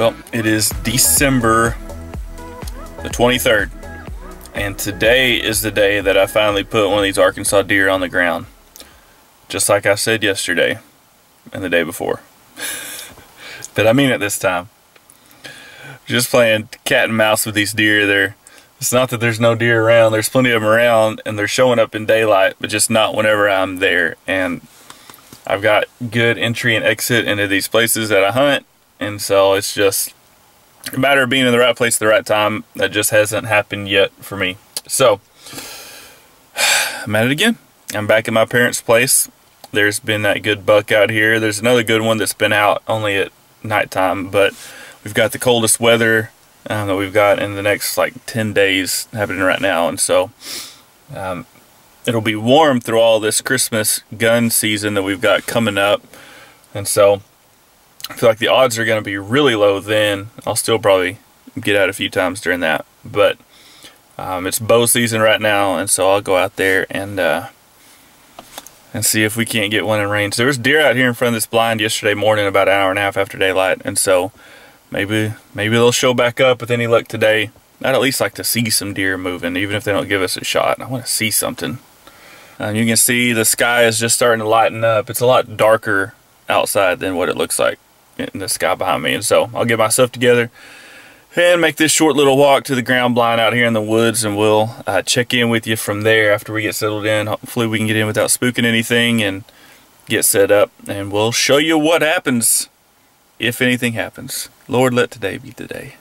Well, it is December the 23rd, and today is the day that I finally put one of these Arkansas deer on the ground. Just like I said yesterday and the day before. But I mean it this time. Just playing cat and mouse with these deer. It's not that there's no deer around. There's plenty of them around, and they're showing up in daylight, but just not whenever I'm there. And I've got good entry and exit into these places that I hunt, and so it's just a matter of being in the right place at the right time. That just hasn't happened yet for me. So I'm at it again. I'm back at my parents' place. There's been that good buck out here. There's another good one that's been out only at nighttime, but we've got the coldest weather that we've got in the next like 10 days happening right now, and so it'll be warm through all this Christmas gun season that we've got coming up, and so I feel like the odds are going to be really low then. I'll still probably get out a few times during that, but it's bow season right now, and so I'll go out there and see if we can't get one in range. There was deer out here in front of this blind yesterday morning about an hour and a half after daylight, and so maybe they'll show back up with any luck today. I'd at least like to see some deer moving, even if they don't give us a shot. I want to see something. You can see the sky is just starting to lighten up. It's a lot darker outside than what it looks like in the sky behind me, and so I'll get myself together and make this short little walk to the ground blind out here in the woods, and we'll check in with you from there after we get settled in. Hopefully we can get in without spooking anything and get set up, and we'll show you what happens, if anything happens. Lord, let today be the day.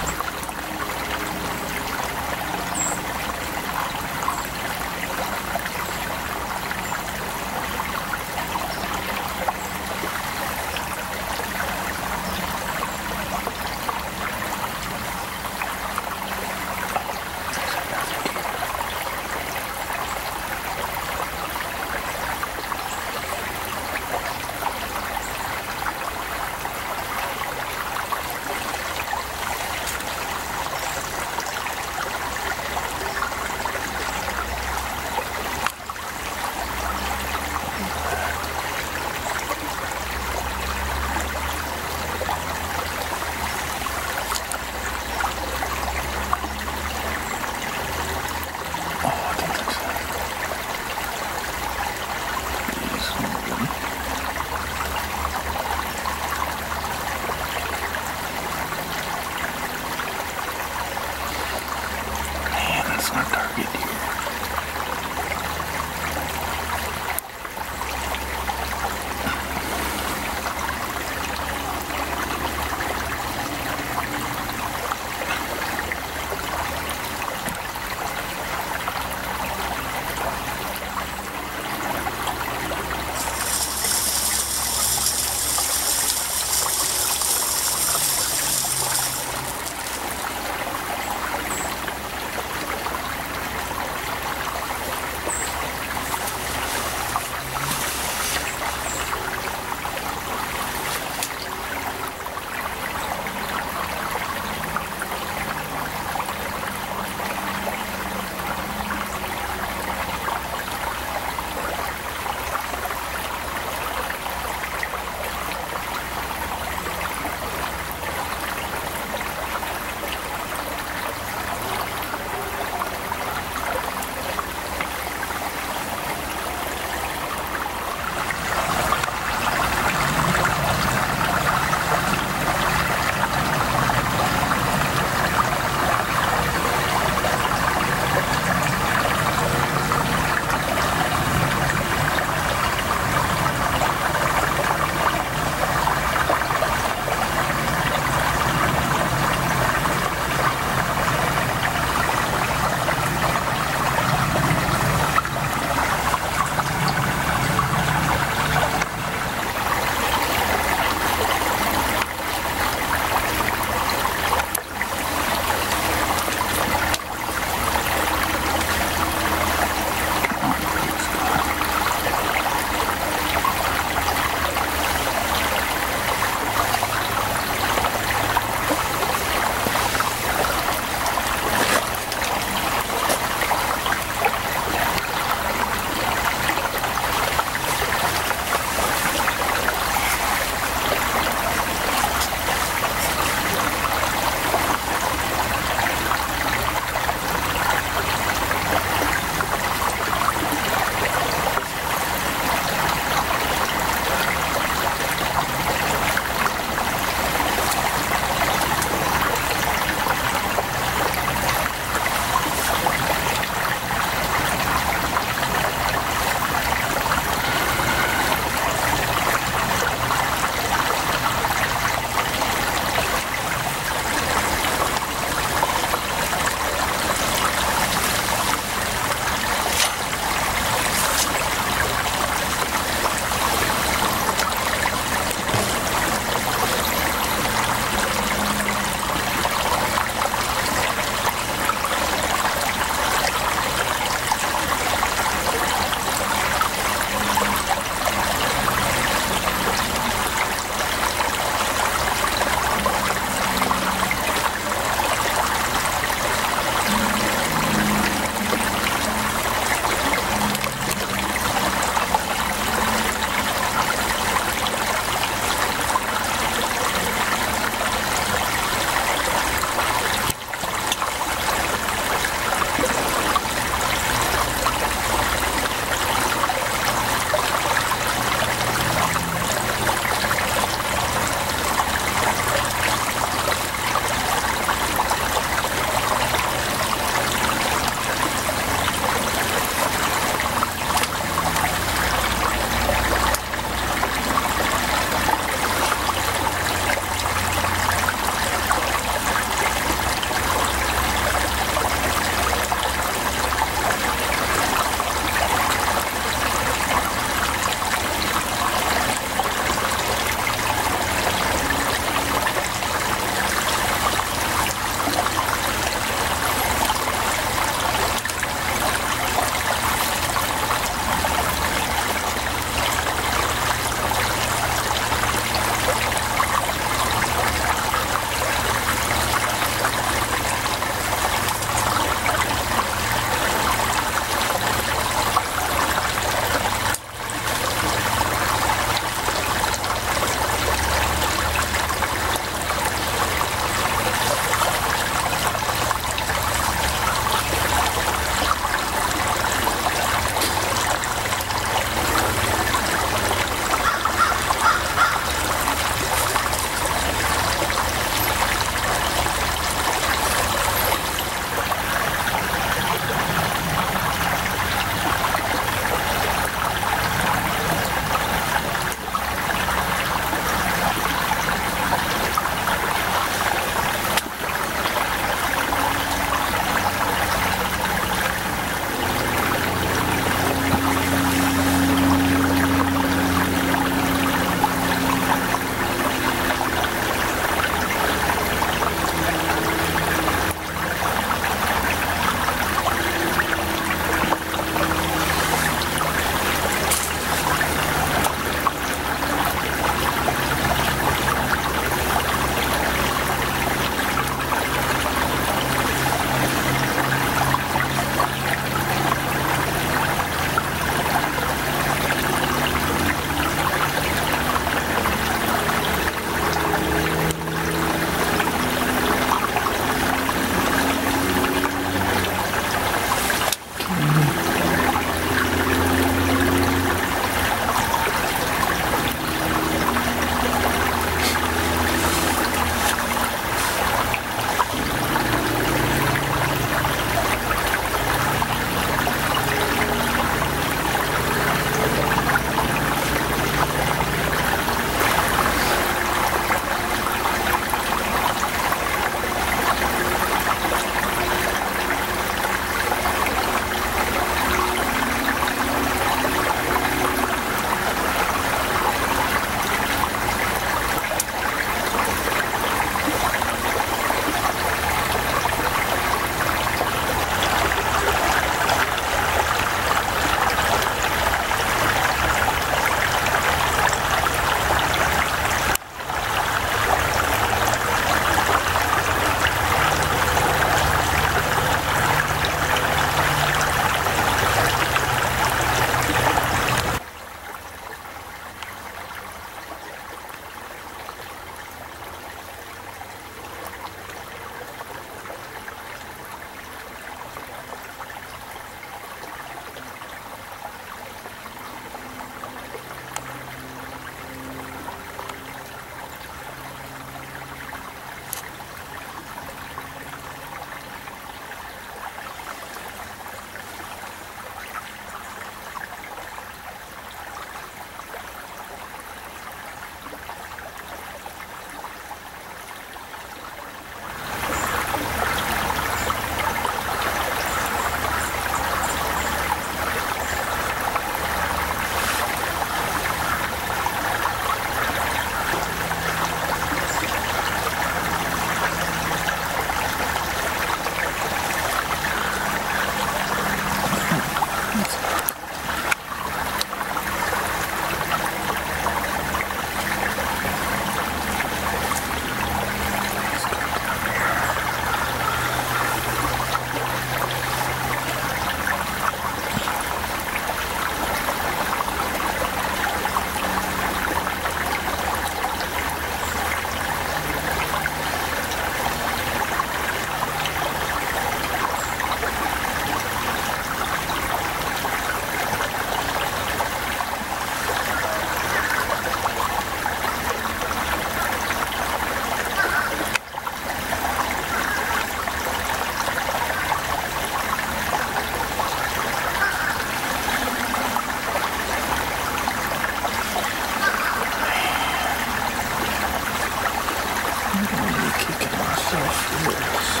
so fierce.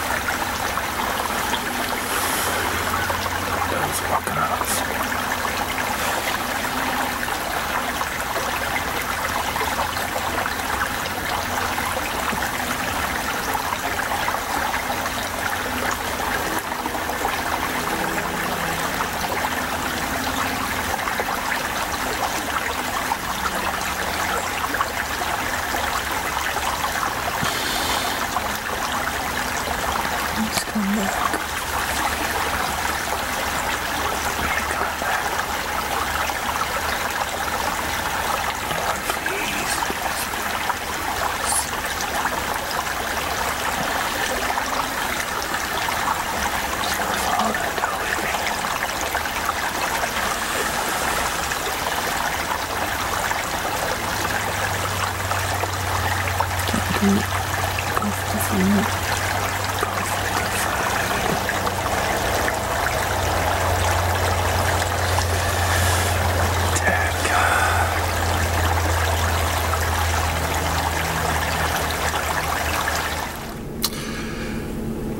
Doe's walking off.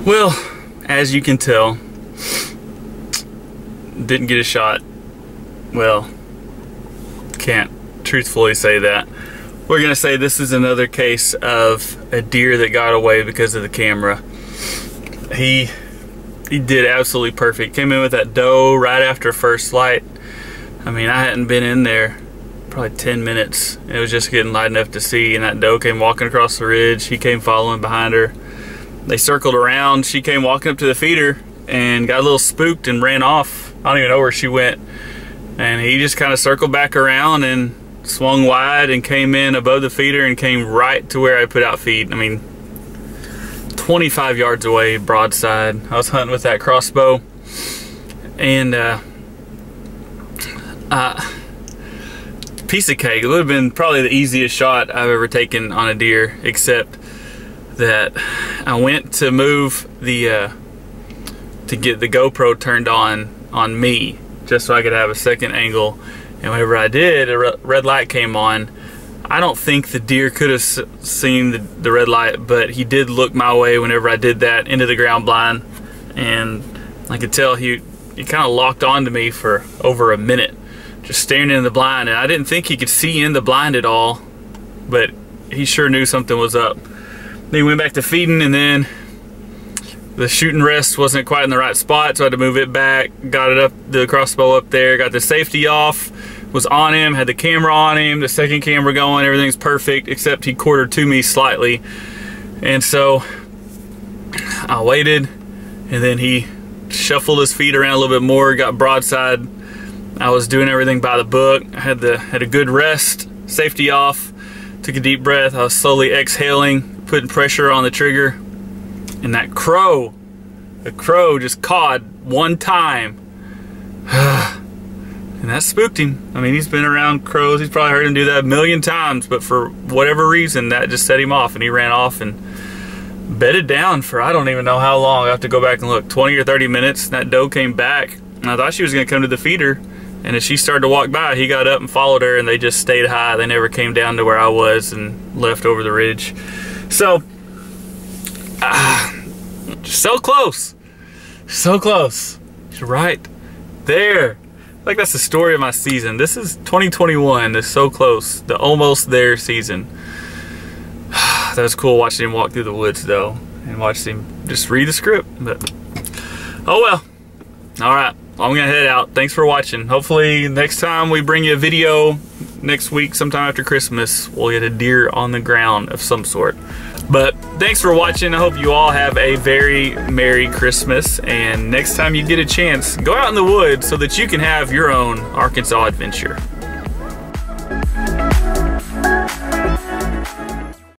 Well, as you can tell, didn't get a shot. Well, can't truthfully say that. We're gonna say this is another case of a deer that got away because of the camera. He did absolutely perfect. Came in with that doe right after first light. I mean, I hadn't been in there probably 10 minutes. It was just getting light enough to see, and that doe came walking across the ridge. He came following behind her. They circled around. She came walking up to the feeder and got a little spooked and ran off. I don't even know where she went. And he just kind of circled back around and swung wide and came in above the feeder and came right to where I put out feed. I mean, 25 yards away, broadside. I was hunting with that crossbow, and piece of cake. It would have been probably the easiest shot I've ever taken on a deer, except that I went to move the to get the GoPro turned on me, just so I could have a second angle. And whenever I did, a red light came on. I don't think the deer could have seen the red light, but he did look my way whenever I did that into the ground blind. And I could tell he kind of locked onto me for over a minute, just staring in the blind. And I didn't think he could see in the blind at all, but he sure knew something was up. Then he went back to feeding, and then the shooting rest wasn't quite in the right spot, so I had to move it back. Got it up, the crossbow up there, got the safety off, was on him, had the camera on him, the second camera going, everything's perfect, except he quartered to me slightly. And so I waited, and then he shuffled his feet around a little bit more, got broadside. I was doing everything by the book. I had a good rest, safety off, took a deep breath. I was slowly exhaling, putting pressure on the trigger, and that crow, the crow just cawed one time. And that spooked him. I mean, he's been around crows. He's probably heard him do that a million times, but for whatever reason, that just set him off, and he ran off and bedded down for I don't even know how long. I have to go back and look, 20 or 30 minutes. That doe came back, and I thought she was gonna come to the feeder, and as she started to walk by, he got up and followed her, and they just stayed high. They never came down to where I was and left over the ridge. So, so close. So close. Right there. Like, that's the story of my season. This is 2021. It's so close. The almost there season. That was cool watching him walk through the woods, though, and watch him just read the script. But oh well. All right. I'm gonna head out. Thanks for watching. Hopefully next time we bring you a video next week, sometime after Christmas, we'll get a deer on the ground of some sort. But thanks for watching. I hope you all have a very Merry Christmas, and next time you get a chance, go out in the woods so that you can have your own Arkansas adventure.